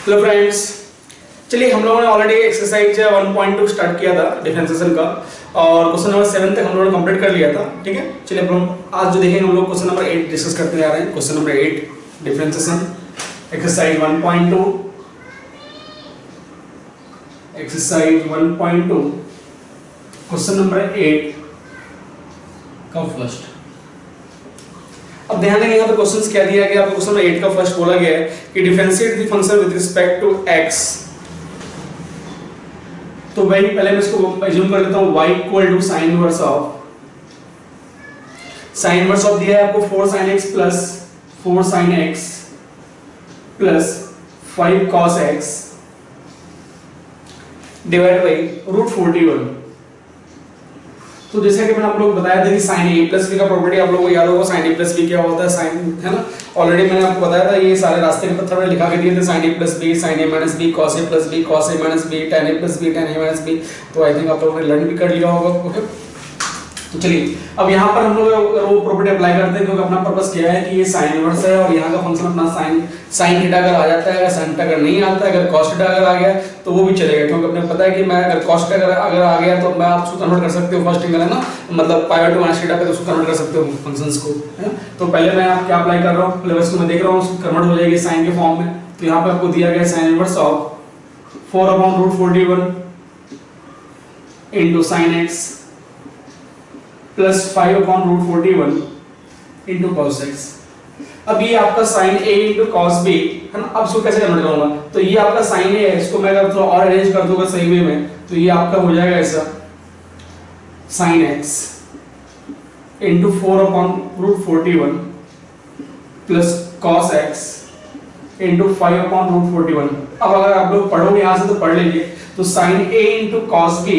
Hello friends, चलिए हम लोगों ने ऑलरेडी एक्सरसाइज 1.2 स्टार्ट किया था डिफरेंशिएशन का और क्वेश्चन नंबर 7 तक हम लोगों ने कंप्लीट कर लिया था। ठीक है, चलिए हम आज जो देखेंगे हम लोग क्वेश्चन नंबर 8 डिस्कस करते जा रहे हैं। Question number 8 differentiation exercise 1.2 question number 8 का फर्स्ट। अब ध्यान देंगे यहाँ पे क्वेश्चंस क्या दिया गया, आपको क्वेश्चन नंबर 8 का फर्स्ट बोला गया है कि differentiate the function with respect to x। तो भाई पहले मैं इसको अज्यूम कर लेता हूँ y equal to sin inverse of दिया है आपको 4 sin x plus 4 sin x plus 5 cos x divide by √41। तो जैसे कि मैंने आप लोग बताया था कि sin a प्लस b का प्रॉपर्टी आप लोगों को याद होगा। sin a प्लस b क्या होता है, sin है ना, ऑलरेडी मैंने आपको बताया था। ये सारे रास्ते के पत्थर में लिखा के दिए थे, sin a plus b, sin a minus b, cos a plus b, cos a minus b, tan a plus b, tan a minus b। तो आई थिंक आप लोगों ने लर्न भी कर लिया होगा। ओके, तो चलिए अब यहाँ पर हम लोग वो प्रॉपर्टी अप्लाई करते हैं, क्योंकि अपना पर्पस क्या है कि ये sin इनवर्स है और यहाँ का फंक्शन अपना sin थीटा अगर आ जाता है, अगर sin थीटा अगर नहीं आता है, अगर cos थीटा अगर आ गया तो वो भी चलेगा, क्योंकि अपने पता है कि मैं अगर cos थीटा अगर आ गया तो मैं आप उसको कन्वर्ट कर सकते हो फर्स्ट एंगल है ना, मतलब पाई टू माइनस थीटा पे तो उसको कन्वर्ट कर सकते हो फंक्शंस को, है ना। तो पहले मैं आप क्या अप्लाई कर रहा हूँ, पहले इसको मैं देख रहा हूँ उसको कन्वर्ट हो जाएगी sin के फॉर्म में। तो यहाँ पे आपको दिया गया sin inverse of 4/√41 into sin x plus 5/√41 into cos x। अब ये आपका sin a into cos b है ना। अब इसको कैसे कन्वर्ट करूंगा, तो ये आपका sin a है, इसको मैं अगर थोड़ा और अरेंज कर दूंगा सही वे में तो ये आपका हो जाएगा ऐसा sin x into 4/√41 plus cos x into 5/√41। अब अगर आप लोग पढ़ोगे यहां से तो पढ़ लीजिए, तो sin a into cos b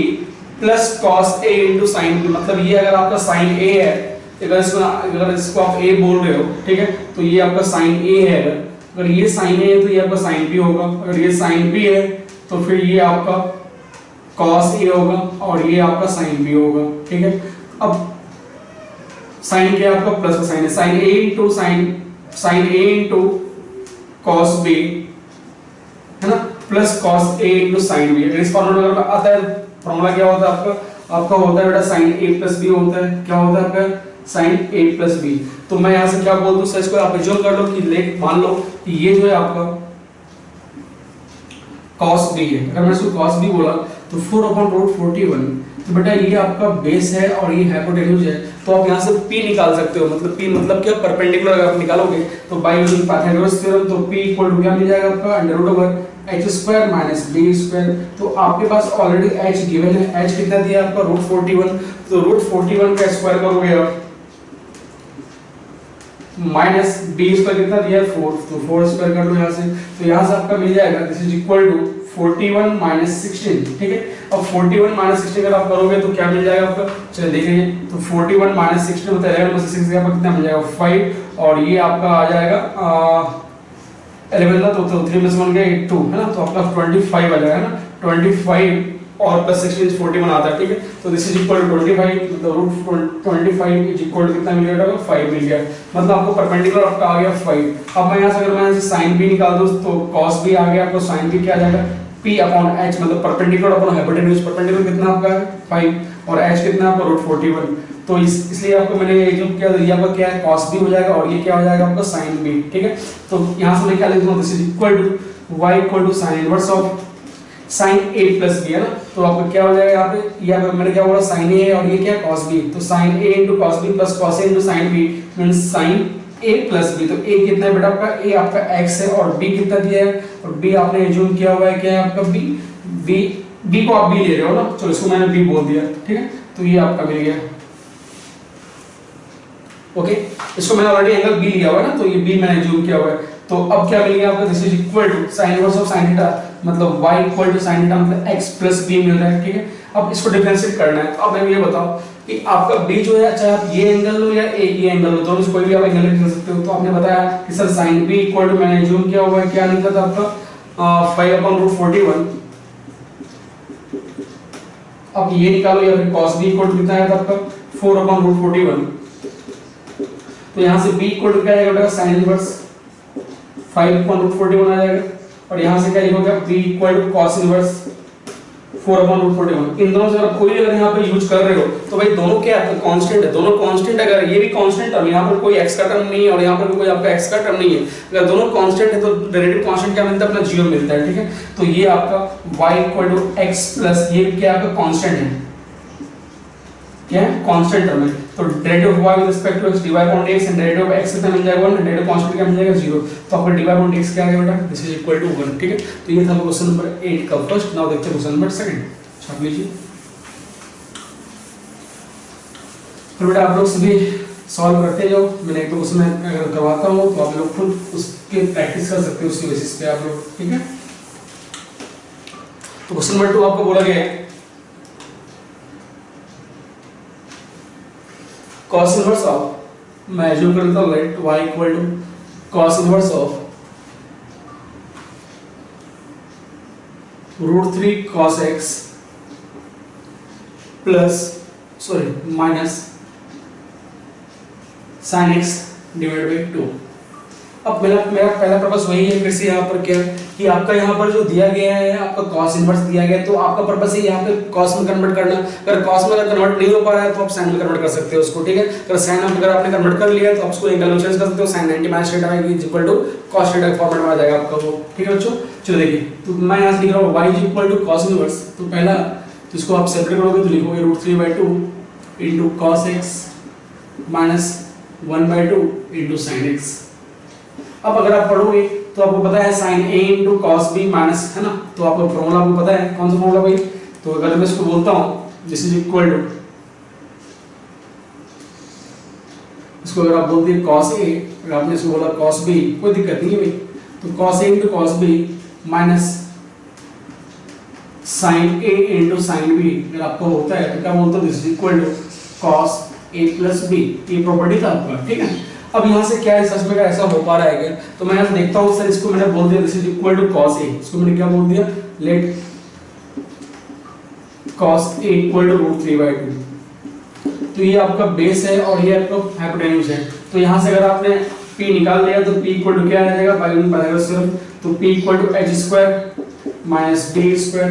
plus cos a into sin b, मतलब ये अगर आपका sin a है, अगर इसको आप a बोल रहे हो, ठीक है, तो ये आपका sin a है। अगर ये sin a है तो ये आपका sin b होगा, अगर ये sin b है तो फिर ये आपका cos a होगा और ये आपका sin b होगा। ठीक है, अब sin क्या आपका प्लस का sin है, sin a into cos b है ना, plus cos a into sin b। अगर इस फॉर्मूला में आता है, फॉर्मूला क्या होता है आपका होता है बेटा sin a प्लस b होता है। क्या होता है आपका sin a प्लस b। तो मैं यहां से क्या बोल दूं सर, इसको आप एज्यूम कर लो कि मान लो कि ये जो है आपका cos b है। अगर मैं इसको cos b बोला तो 4/√41, तो बेटा ये आपका बेस है और ये हाइपोटेन्यूज है, तो आप यहां से p निकाल सकते हो। मतलब p मतलब क्या, परपेंडिकुलर अगर आप निकालोगे तो बाय यूजिंग पाइथागोरस थ्योरम तो p इक्वल टू क्या मिल जाएगा आपका √h² माइनस b²। तो आपके पास ऑलरेडी h गिवन है, h कितना दिया है आपका √41, तो √41 का स्क्वायर करोगे आप माइनस b² कितना दिया है 4, तो 4 स्क्वायर कर लो यहां से, तो यहां से आपका मिल जाएगा this is equal to 41 minus 16। ठीक है, अब 41 माइनस 16 अगर आप करोगे तो क्या मिल जाएगा आपका, चलिए देखिए, तो 41 माइनस 16 मतलब 11 में से 6 गया कितना मिल जाएगा 5, और ये आपका आ जाएगा 11 ना, तो 3 में से 1 गया 2 है ना, तो आपका 25 आ जाएगा ना, 25 और प्लस 16 41 आता है। ठीक है, तो दिस इज इक्वल टू 25, मतलब √25 इज इक्वल टू कितना मिल गया, 5 मिल गया, मतलब आपको परपेंडिकुलर आपका आ गया 5। अब मैं यहां से अगर मैं sin b निकाल दूं तो cos b आ गया, आपको sin b क्या आ जाएगा p/h, मतलब परपेंडिकुलर अपॉन हाइपोटेन्यूज, परपेंडिकुलर कितना आपका है 5 और h कितना आपका √41। तो इसलिए आपको मैंने एज्यूम किया, ये आपका क्या है cos b हो जाएगा और ये क्या हो जाएगा आपका sin b। ठीक है, तो यहां से मैं क्या लिख दूंगा, this is equal to y equal to sin inverse of sin a plus b है ना, तो आपका क्या हो जाएगा यहाँ पे, यहाँ पे मैंने क्या बोला sin a है और ये क्या cos b, तो sin a into cos b plus cos a into sin b means sin a plus b। तो a कितना है बेटा आपका, a आपका x है और b कितना दिया है, और b आपने एज्यूम किया हुआ है क्या है आपका b को आप b ले रहे हो ना, चलो इसको मैंने b बोल दिया। ठीक है, तो ये आपका मिल गया। ओके, इसको मैंने ऑलरेडी एंगल b लिया हुआ है ना, तो ये b मैंने एज्यूम किया हुआ है। तो अब क्या मिल गया आपका, this is equal to sin inverse of sin theta, मतलब y equal to sin theta मतलब x प्लस b मिल रहा है। ठीक है, अब इसको डिफरेंशिएट करना है। अब मैं ये बताओ कि आपका b जो है, चाहे आप ये एंगल लो या ये एंगल लो, दोनों से कोई भी आप एंगल निकाल सकते हो। तो आपने बताया कि sir sin b equal to मैंने एज्यूम किया हुआ है, क्या निकला था आपका 5/√41। अब ये निकालो, या फिर cos b इक्वल टू कितना आया था आपका 4/√41। तो यहां से b इक्वल टू क्या आएगा बेटा, sin इनवर्स 5/√41 आ जाएगा। और यहाँ से क्या लिखोगे p equal to cos inverse 4/√41। इन दोनों से अगर कोई अगर यहाँ पे यूज कर रहे हो तो भाई दोनों क्या है कांस्टेंट है, दोनों कांस्टेंट। अगर ये भी कांस्टेंट टर्म, यहाँ पर कोई x का टर्म नहीं है और यहाँ पर भी कोई आपका x का टर्म नहीं है, अगर दोनों कांस्टेंट है तो डेरिवेटिव कांस्टेंट क्या मिलता है, अपना 0 मिलता है। ठीक है, तो ये आपका y equal to x plus ये क्या आपका कांस्टेंट है, क्या है कांस्टेंट टर्म है। तो derivative of y with respect to x dy upon dx and derivative of x कितना मिल जाएगा 1, डेरिवेटिव कांस्टेंट क्या मिल जाएगा 0। तो आपका dy अपॉन dx क्या आ गया बेटा, दिस इज इक्वल टू 1। ठीक है, तो ये था क्वेश्चन नंबर 8 का फर्स्ट। नाउ देखते हैं क्वेश्चन नंबर 2 छाप लीजिए। फिर बेटा आप लोग सभी सॉल्व करते जाओ, मैंने एक क्वेश्चन अगर करवाता हूँ तो आप लोग खुद उसके प्रैक्टिस कर सकते हो उसकी बेसिस पे आप लोग। ठीक है, तो क्वेश्चन नंबर 2 आपको बोला गया है cos इनवर्स ऑफ, मैं एज्यूम कर लेता हूं let y equal to cos inverse of √3 cos x plus sorry minus sin x divide by 2। अब मेरा पहला पर्पस वही है, फिर से यहाँ पर क्या कि आपका यहाँ पर जो दिया गया है आपका cos इनवर्स दिया गया है, तो आपका पर्पस है यहाँ पे cos में कन्वर्ट करना। अगर cos में अगर कन्वर्ट नहीं हो पा रहा है तो आप sin में कन्वर्ट कर सकते हो उसको। ठीक है, अगर sin अगर आपने कन्वर्ट कर लिया है तो आप उसको एंगल में चेंज कर सकते हो, sin 90 minus theta equal to cos theta format में आ जाएगा आपका वो। ठीक है बच्चों, चलो देखिए, तो मैं यहाँ से लिख रहा हूँ y equal to cos inverse. तो पहला तो इसको आप सेपरेट करोगे तो लिखोगे √3/2 into cos x minus 1/2 into sin x। अब अगर आप पढ़ोगे तो आपको पता है sin a into cos b minus, है ना, तो आपको फॉर्मूला आपको पता है कौन सा फॉर्मूला भाई। तो अगर मैं इसको बोलता हूं दिस इज इक्वल टू, इसको अगर आप बोलते हैं cos a, अगर आपने इसको बोला cos b, कोई दिक्कत नहीं है भाई। तो cos a into cos b minus sin a into sin b अगर आपको होता है तो क्या बोलते हो, this is equal to cos a plus b। ये प्रॉपर्टी था आपका। ठीक है, अब यहाँ से क्या है सच में ऐसा हो पा रहा है क्या, तो मैं यहाँ देखता हूँ सर, इसको मैंने बोल दिया this is equal to cos a, इसको मैंने क्या बोल दिया, let cos a equal to √3/2। तो ये आपका बेस है और ये आपका हाइपोटेन्यूज है। तो यहाँ से अगर आपने p निकाल लिया तो p इक्वल टू क्या आ जाएगा, पाइथागोरस थ्योरम। तो p equal to h square minus d square.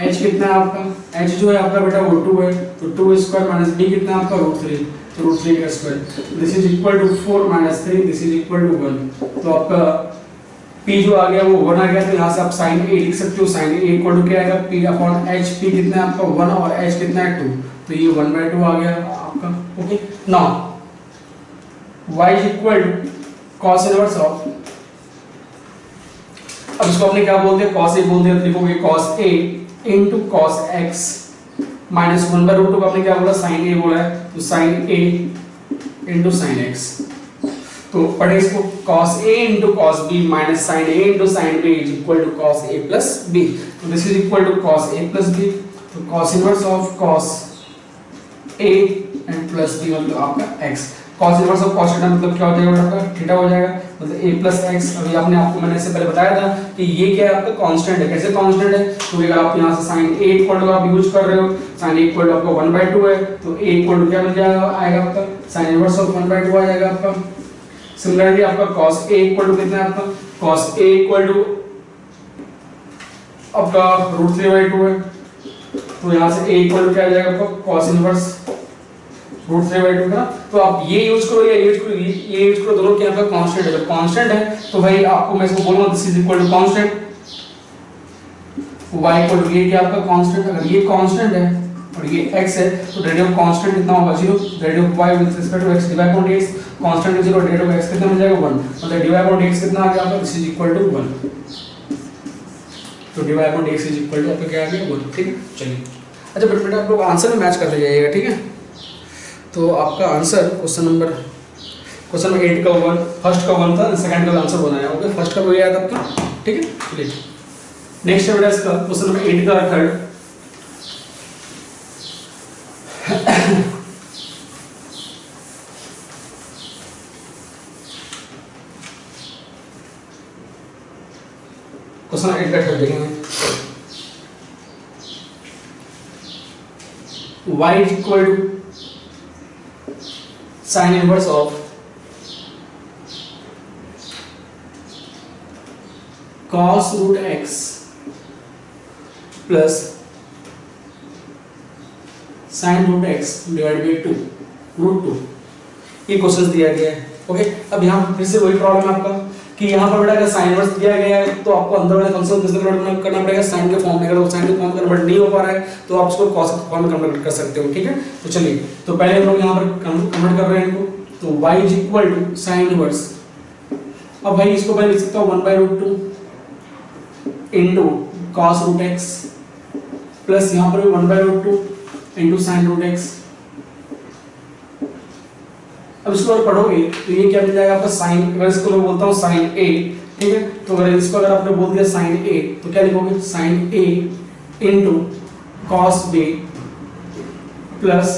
h कितना है आपका, h जो है आपका बेटा वो 2 है, तो 2 स्क्वायर माइनस d कितना है आपका √3, तो √3 का square. This is equal to 4 minus 3, this is equal to 1। तो आपका p जो आ गया वो 1 आ गया, तो यहाँ से आप sin a लिख सकते हो। sin a इक्वल टू क्या आएगा, p अपॉन h। p कितना है आपका 1 और h कितना है 2, तो ये 1/2 आ गया आपका। Okay, now y is equal to cos inverse of, अब इसको आपने क्या बोल दिया, cos a बोल दिया, तो लिखोगे cos a into cos x minus 1/√2 आपने क्या बोला, sin a बोला है, तो sin a into sin x। तो पढ़े इसको, cos a into cos b minus sin a into sin b is equal to cos a plus b। तो this is equal to cos a plus b। तो cos inverse of cos a and plus b मतलब आपका x। cos inverse of cos theta मतलब क्या हो जाएगा आपका, theta हो जाएगा, मतलब a प्लस x। अभी आपने आपको मैंने इससे पहले बताया था कि ये क्या है आपका कांस्टेंट है। कैसे कांस्टेंट है, तो अगर आप यहाँ से sin a इक्वल टू आप यूज कर रहे हो, sin a इक्वल टू आपका 1/2 है, तो a इक्वल टू क्या मिल जाएगा, आएगा आपका sin इनवर्स ऑफ 1/2 आ जाएगा आपका। सिमिलरली आपका cos a इक्वल टू कितना है आपका, cos a इक्वल टू आपका √3/2 है, तो यहाँ से a इक्वल टू क्या आ जाएगा आपका cos इनवर्स √3/2 का। तो आप ये यूज करो या यूज करो, ये यूज करो, दोनों क्या आपका कांस्टेंट है। जब कांस्टेंट है तो भाई आपको मैं इसको बोलूंगा this is equal to constant, y equal to ये क्या आपका कांस्टेंट। अगर ये कांस्टेंट है और ये x है तो डेरिवेटिव कांस्टेंट कितना होगा 0, derivative y with respect to x divide by dx constant है 0, डेरिवेटिव x कितना मिल जाएगा 1, मतलब डिवाइड बाय dx कितना आ गया आपका, दिस इज इक्वल टू 1। तो divide by dx is equal to आपका क्या आ गया 1। ठीक है, चलिए अच्छा बेटा आप लोग आंसर में मैच करते जाइएगा। ठीक है, तो आपका आंसर क्वेश्चन नंबर 8 का 1, फर्स्ट का 1 था, सेकंड का आंसर बनाया। ओके, फर्स्ट का वही आया था आपका। ठीक है, चलिए नेक्स्ट है बेटा इसका क्वेश्चन नंबर 8 का थर्ड। क्वेश्चन 8 का थर्ड देखेंगे, y is equal to sin inverse of cos root x plus sin root x divide by 2 root 2, ये क्वेश्चन दिया गया है। ओके, अब यहाँ फिर से वही प्रॉब्लम है आपका कि यहाँ पर बेटा अगर साइन इनवर्स दिया गया है तो आपको अंदर वाले फंक्शन को किससे कन्वर्ट करना पड़ेगा, साइन के फॉर्म में। अगर साइन के फॉर्म में कन्वर्ट नहीं हो पा रहा है तो आप उसको कॉस के फॉर्म में कन्वर्ट कर सकते हो। ठीक है, तो चलिए, तो पहले हम लोग यहाँ पर कन्वर्ट कर रहे हैं इनको, तो y is equal to sine inverse. अब भाई इसको पहले लिख सकता हूँ 1/√2 into cos root x plus यहाँ पर भी 1/√2 इनटू sin रूट x। अब इसको अगर पढ़ोगे तो ये क्या मिल जाएगा आपका साइन, अगर इसको मैं बोलता हूँ साइन a, ठीक है, तो अगर इसको अगर आपने बोल दिया साइन a तो क्या लिखोगे, sine a into cos b plus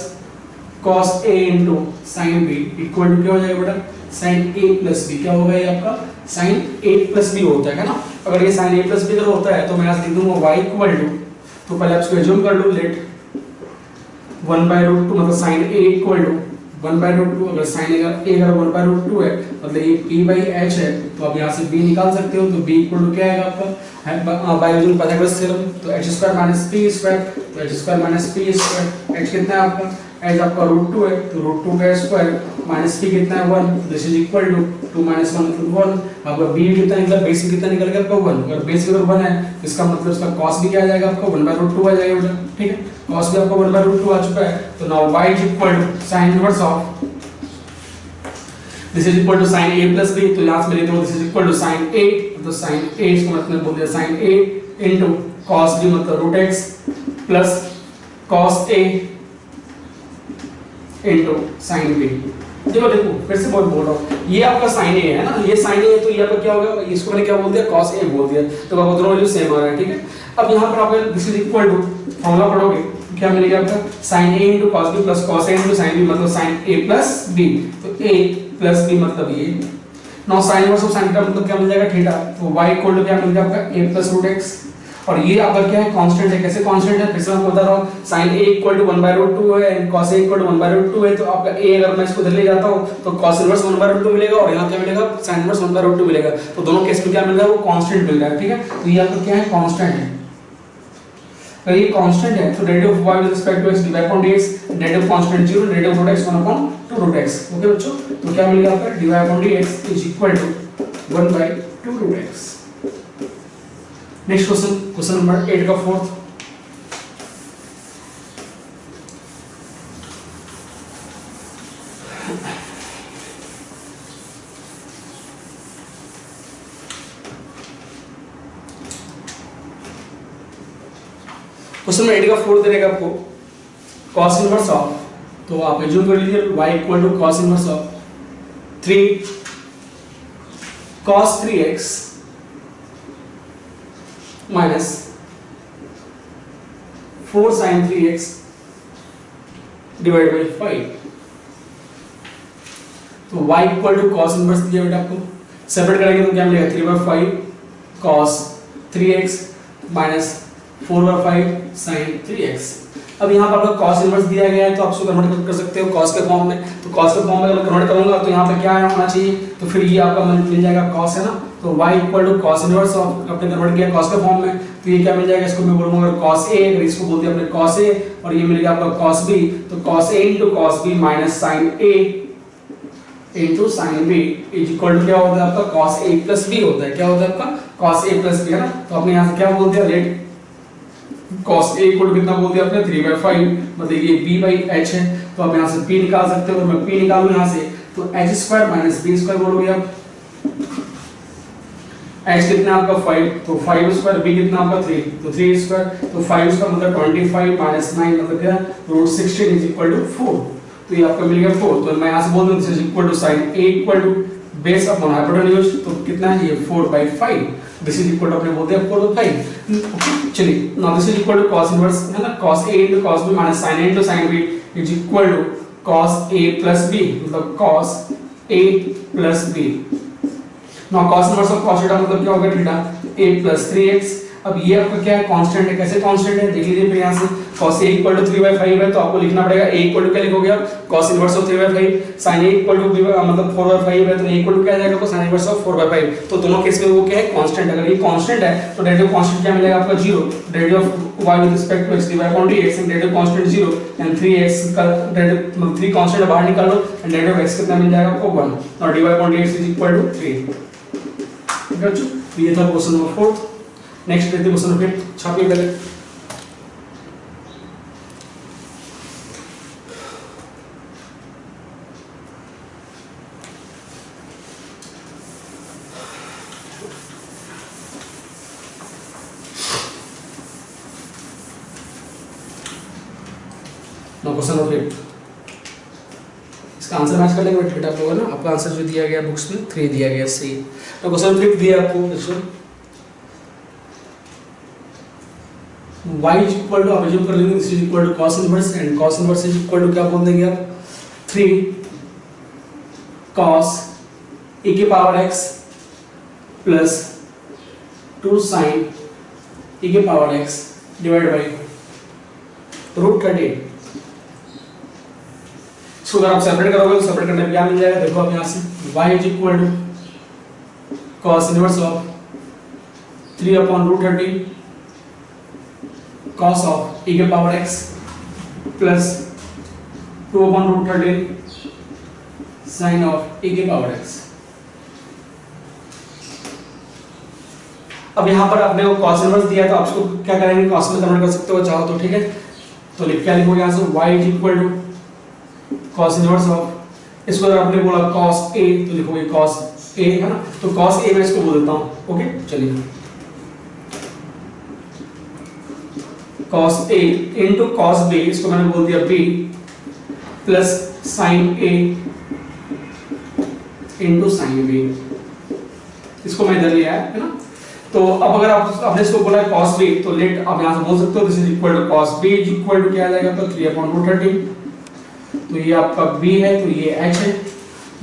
cos a into sin b equal to क्या हो जाएगा बेटा, sin a प्लस b। क्या होगा ये आपका sin a प्लस b होता है ना। अगर ये sin a प्लस b अगर होता है तो मैं यहाँ से लिख दूंगा y इक्वल टू, तो पहले आप इसको एज्यूम कर लो, लेट 1/√2 मतलब sin a इक्वल टू 1/√2, अगर sin a अगर 1/√2 है मतलब ये p/h है, तो आप यहाँ से b निकाल सकते हो। तो b इक्वल टू क्या आएगा आपका, बाय यूजिंग पाइथागोरस थ्योरम, तो h² माइनस p स्क्वायर, तो h² minus p square, h कितना है आपका, h आपका √2 है, तो √2 का स्क्वायर माइनस p कितना है 1, this is equal to 2 minus 1 मतलब 1। आपका b कितना निकला, बेस कितना निकल गया आपका 1, अगर बेस अगर 1 है इसका मतलब इसका cos भी क्या आ जाएगा आपका 1/√2 आ जाएगा बेटा। ठीक है, cos भी आपका 1/√2 आ चुका है। तो now y is equal to sin inverse of, this is equal to sin a plus b, तो यहाँ से मैं लिख दूंगा this is equal to sin a, तो sin a इसको मतलब बोल दिया sin a into cos b मतलब root x plus cos a into sin b। देखो फिर से बहुत बोल रहा हूँ, ये आपका sin a है ना, ये sin a है, तो ये आपका क्या होगा, इसको मैंने क्या बोल दिया, cos a बोल दिया, तो आपको दोनों वैल्यू सेम आ रहा है। ठीक है, अब यहाँ पर आप this is equal to formula पढ़ोगे क्या मिलेगा आपका, sin a into cos b plus cos a into sin b मतलब sin a प्लस b, तो a प्लस b मतलब ये। Now sin inverse of sin का मतलब क्या मिल जाएगा, थीटा, तो y इक्वल टू क्या मिल जाएगा आपका a प्लस रूट x, और ये आपका क्या है, कांस्टेंट है। कैसे कांस्टेंट है, फिर से मैं बता रहा हूं, sin a इक्वल टू 1/√2 है and cos a equal to 1/√2 है, तो आपका a अगर मैं इसको इधर ले जाता हूं तो cos इनवर्स 1/√2 मिलेगा और यहां क्या मिलेगा, sin इनवर्स 1/√2 मिलेगा। तो दोनों केस में क्या मिल रहा है, वो कांस्टेंट मिल रहा है। ठीक है, तो ये आपका क्या है, कांस्टेंट है। अगर ये कांस्टेंट है तो derivative of y with respect to x dy upon dx, derivative constant 0, derivative root x 1/2 root x। Okay बच्चों, तो क्या मिल गया आपका, dy upon dx is equal to 1/2 root x। Next question, question number 8 का fourth, question number 8 का fourth देगा आपको cos इनवर्स ऑफ, तो आप एज्यूम कर लीजिए y equal to cos inverse of 3 cos 3x minus 4 sin 3x divide by 5। तो y equal to cos inverse दिया बेटा आपको, सेपरेट करेंगे तो क्या मिलेगा, 3/5 cos 3x minus 4/5 sin 3x। अब यहाँ पर आपका cos इनवर्स दिया गया है तो आप उसको कन्वर्ट कर सकते हो cos के फॉर्म में, तो cos के फॉर्म में अगर कन्वर्ट करूंगा तो यहाँ पे क्या होना चाहिए, तो फिर ये आपका मिल जाएगा cos है ना, तो y equal to cos inverse of, आपने कन्वर्ट किया cos के फॉर्म में, तो ये क्या मिल जाएगा, इसको मैं बोलूंगा अगर cos a, अगर इसको बोल दिया आपने cos a और ये मिल गया आपका cos b, तो cos a into cos b minus sin a into sin b is equal to क्या होता है आपका cos a plus b होता है। क्या होता है आपका cos a plus b है ना, तो आपने यहाँ से क्या बोल दिया, let cos a equal to कितना बोल दिया आपने 3/5, मतलब ये b by h है, तो आप यहाँ से p निकाल सकते हो। मैं p निकालूं यहाँ से तो h² माइनस b स्क्वायर बोलोगे आप, h कितना आपका 5, तो 5 स्क्वायर, b कितना आपका 3, तो 3 स्क्वायर, तो 5 स्क्वायर मतलब 25 माइनस 9 मतलब क्या, रूट 16 इज इक्वल टू 4, तो ये आपका मिल गया 4। तो मैं यहाँ से बोल दूँ this is equal to sin a equal to base upon hypotenuse, तो कितना है ये 4/5, दिस इज इक्वल टू आपने बोल दिया 4/5। चलिए now this is equal to cos inverse है ना, cos a into cos b minus sin a into sin b is equal to cos a plus b, मतलब cos a plus b। Now cos inverse of cos theta मतलब क्या होगा, theta a plus 3x। अब ये आपका क्या है, constant है। कैसे कांस्टेंट है देख लीजिए फिर यहाँ से, cos a इक्वल टू 3/5 है तो आपको लिखना पड़ेगा a इक्वल टू क्या लिखोगे आप cos inverse of 3/5, sin a equal to मतलब 4/5 है तो a इक्वल टू क्या आ जाएगा आपको sin इनवर्स ऑफ 4/5। तो दोनों केस में वो क्या है कांस्टेंट, अगर ये कांस्टेंट है तो डेरिवेटिव कांस्टेंट क्या मिलेगा आपका 0, derivative of y with respect to x divide by dx and derivative constant 0 and 3x का डेरिवेटिव मतलब 3 कांस्टेंट बाहर निकाल लो एंड डेरिवेटिव ऑफ x कितना मिल जाएगा आपको 1 और divide by dx is equal to 3। ठीक है बच्चों, ये था क्वेश्चन नंबर 4। नेक्स्ट देखते हैं क्वेश्चन नंबर 5, छापिए पहले। क्वेश्चन नंबर 5, इसका आंसर मैच कर लेंगे बेटा आप लोगों ने। आपका आंसर जो दिया गया बुक्स में 3 दिया गया सही। तो क्वेश्चन नंबर 5 दिया आपको देखो y इज इक्वल टू, आप अज्यूम कर लेंगे this is equal to cos inverse and cos inverse is equal to क्या बोल देंगे आप 3 cos e की power x plus 2 sin e की पावर x डिवाइड बाय √30। इसको अगर आप सेपरेट करोगे तो सेपरेट करने पे क्या मिल जाएगा, देखो आप यहाँ से y is equal to cos inverse of 3/√30 cos of e के power x plus 2/√30 sin of e के पावर x। अब यहाँ पर आपने वो cos इनवर्स दिया तो आप इसको क्या करेंगे, cos में कन्वर्ट कर सकते हो चाहो तो। ठीक है, तो लिख क्या लिखोगे यहाँ से y is equal to cos inverse of, इसको अगर आपने बोला cos a तो लिखोगे cos a है ना, तो cos a मैं इसको बोल देता हूँ। ओके चलिए, cos a into cos b, इसको मैंने बोल दिया b plus sin a into sin b, इसको मैं इधर लिया है ना। तो अब अगर आपने इसको बोला है cos b तो लेट आप यहाँ से बोल सकते हो this is equal to cos b is equal to क्या आ जाएगा आपका 3/√30। तो ये आपका b है तो ये h है।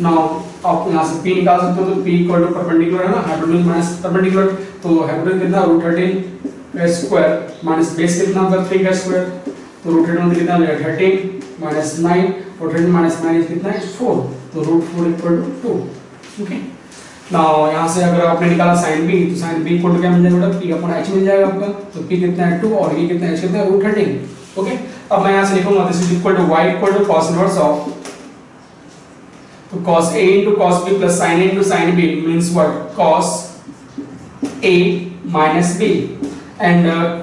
नाउ आप यहाँ से p निकाल सकते हो तो p इक्वल टू परपेंडिकुलर है ना, हाइपोटेन्यूज माइनस परपेंडिकुलर, तो हाइपोटेन्यूज कितना √13 का स्क्वायर माइनस बेस कितना होगा 3 का स्क्वायर, तो √13 में कितना मिलेगा 13 माइनस 9 और 13 माइनस 9 कितना है 4, तो √4 इक्वल टू 2। ओके, नाउ यहाँ से अगर आपने निकाला sin b तो sin b इक्वल टू क्या मिल जाएगा बेटा p/h मिल जाएगा आपका, तो p कितना है 2 और ये कितना है h कितना है √13। ओके, अब मैं यहाँ से लिखूंगा this is equal to y equal to cos inverse of, तो cos a into cos b plus sin a into sin b means what, cos a minus b and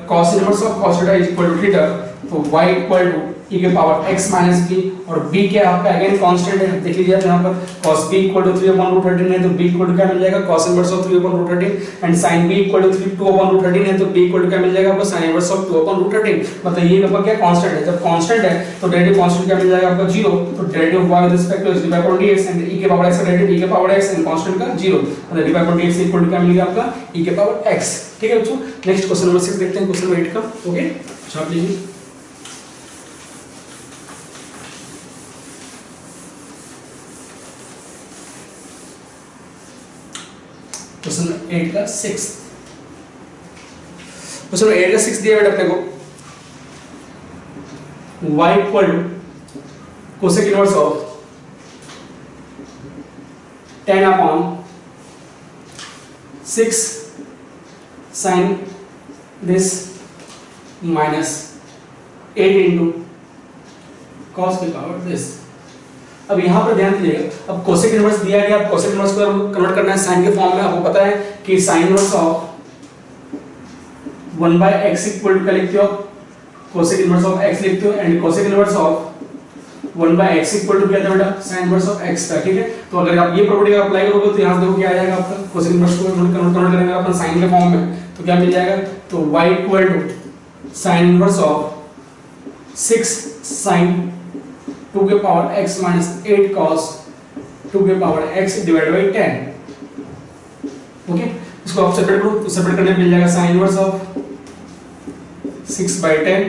cos inverse of cos theta is equal to theta, तो y equal to e के power x minus b और b क्या आपका again constant है, देख लीजिए यहाँ पर cos b इक्वल टू 3/√13 है तो b इक्वल टू क्या मिल जाएगा cos inverse of 3/√13 and sin b equal to 2/√13 है तो b इक्वल टू क्या मिल जाएगा आपको sin इनवर्स ऑफ 2/√13। मतलब ये आपका क्या कांस्टेंट है, जब कांस्टेंट है तो डेरिवेटिव कांस्टेंट क्या मिल जाएगा आपका 0, तो derivative of y with respect to x divide by dx and e के पावर x का डेरिवेटिव e के पावर x एंड कांस्टेंट का 0, मतलब divide by dx equal to क्या मिलेगा आपका e के पावर x। ठीक है बच्चों, नेक्स्ट क्वेश्चन नंबर 6 देखते हैं, क्वेश्चन नंबर 8 का। ओके छाप लीजिए क्वेश्चन 8 का 6, क्वेश्चन 8 का 6 दिया बेटा अपने को y equal to cosec inverse of 10/6 sin this minus 8 into cos की पावर दिस। अब यहाँ पर ध्यान दीजिएगा, अब कोसेक इनवर्स दिया गया, अब कोसेक इनवर्स को कन्वर्ट करना है साइन के फॉर्म में। आपको पता है कि sine inverse of 1/x equal to क्या लिखते हो, कोसेक इनवर्स ऑफ x लिखते हो and cosec inverse of 1/x equal to क्या था बेटा साइन इनवर्स ऑफ x का। ठीक है, तो अगर आप ये प्रॉपर्टी अप्लाई करोगे तो यहाँ देखो क्या आ जाएगा आपका, कोसेक इनवर्स को कन्वर्ट करेंगे अपन साइन के फॉर्म में तो क्या मिल जाएगा, तो y equal to sine inverse of 6 sin 2 के पावर x माइनस 8 cos 2 के power x divide by 10। Okay, इसको आप सेपरेट करो तो सेपरेट करने मिल जाएगा साइन इनवर्स ऑफ 6/10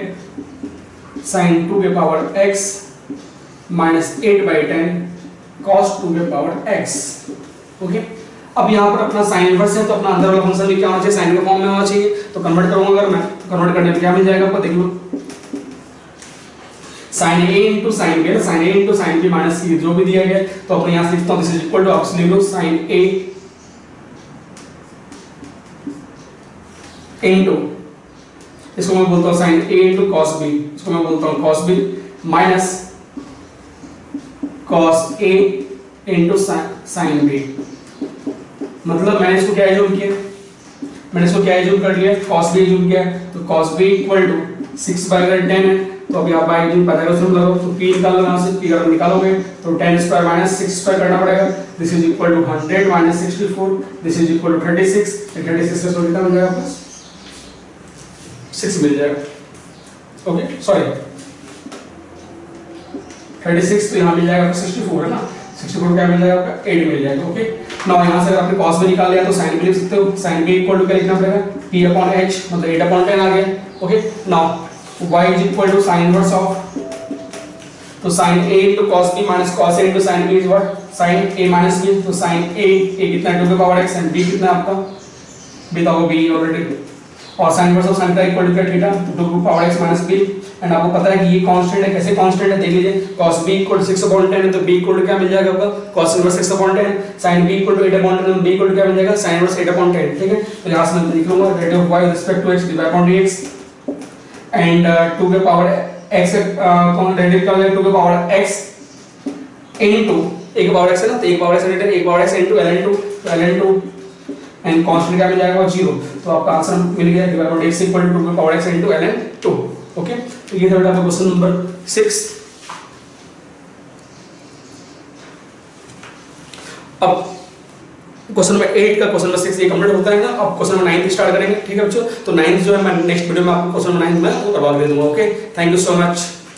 sin 2 के पावर x माइनस 8/10 cos 2 के पावर x। ओके, अब यहाँ पर अपना साइन इनवर्स है तो अपना अंदर वाला फंक्शन भी क्या होना चाहिए, साइन के फॉर्म में होना चाहिए। तो कन्वर्ट करूंगा अगर मैं, तो कन्वर्ट करने पे क्या मिल जाएगा आपको, देखिए साइन ए इंटू साइन बी, साइन ए इंटू साइन बी माइनस सी जो भी दिया गया तो अपने यहां से लिखता हूं दिस इज इक्वल टू, आप लिख लो साइन ए इंटू, इसको मैं बोलता हूं साइन ए इंटू कॉस बी, इसको मैं बोलता हूं cos B minus cos A into sine B. मतलब मैंने इसको क्या एज्यूम किया, मैंने इसको क्या एज्यूम कर लिया, cos b एज्यूम किया, तो cos b इक्वल टू 6/10 है, तो अभी आप बाय एज्यूम पाइथागोरस थ्योरम लगाओ, तो p निकाल लो यहां से, p अगर निकालोगे तो 10 स्क्वायर माइनस 6 स्क्वायर करना पड़ेगा, this is equal to 100 minus 64, this is equal to 36, 36 से कितना मिल जाएगा आपको 6 मिल जाएगा, ओके सॉरी 36, तो यहां मिल जाएगा 64 है ना, 64 क्या मिल जाएगा आपका 8 मिल जाएगा, ओके। नाउ यहां से अगर आपने cos b निकाल लिया तो sin b लिख सकते हो, sin b इक्वल टू क्या लिखना पड़ेगा p अपॉन h, मतलब 8/10 आ गया, okay. Now y is equal to sin inverse of, तो sin a into cos b minus cos a into sin b is what sin a minus b, तो sin a कितना है 2 के power x and b कितना है आपका बताओ b already, और sin inverse of sin equal to क्या थीटा 2 के power x minus b, and आपको पता है कि ये कांस्टेंट है, कैसे कांस्टेंट है देख लीजिए, cos b इक्वल टू 6/10 है तो b इक्वल टू क्या मिल जाएगा आपका cos inverse 6/10, sin b equal to 8/10 तो b इक्वल टू क्या मिल जाएगा sin इनवर्स 8/10, ठीक है। तो यहां से मैं लिख लूंगा derivative of y with respect to x dy/dx and 2 के पावर x कौन डेरिवेटिव क्या हो जाएगा 2 के पावर x इनटू 1 के पावर x है ना, तो 1 power x return 1 power x into ln2, तो ln2 एंड कांस्टेंट क्या मिल जाएगा 0, तो आपका आंसर मिल गया dy/dx इक्वल टू 2 के power x into ln2, okay. तो ये था बेटा आपका क्वेश्चन नंबर 6। अब क्वेश्चन नंबर 8 का क्वेश्चन नंबर 6 ये कंप्लीट होता है ना, अब क्वेश्चन नंबर 9 स्टार्ट करेंगे, ठीक है बच्चों। तो 9 जो है मैं नेक्स्ट वीडियो में आपको क्वेश्चन नंबर 9 में करवा दे दूंगा, okay. Thank you so much.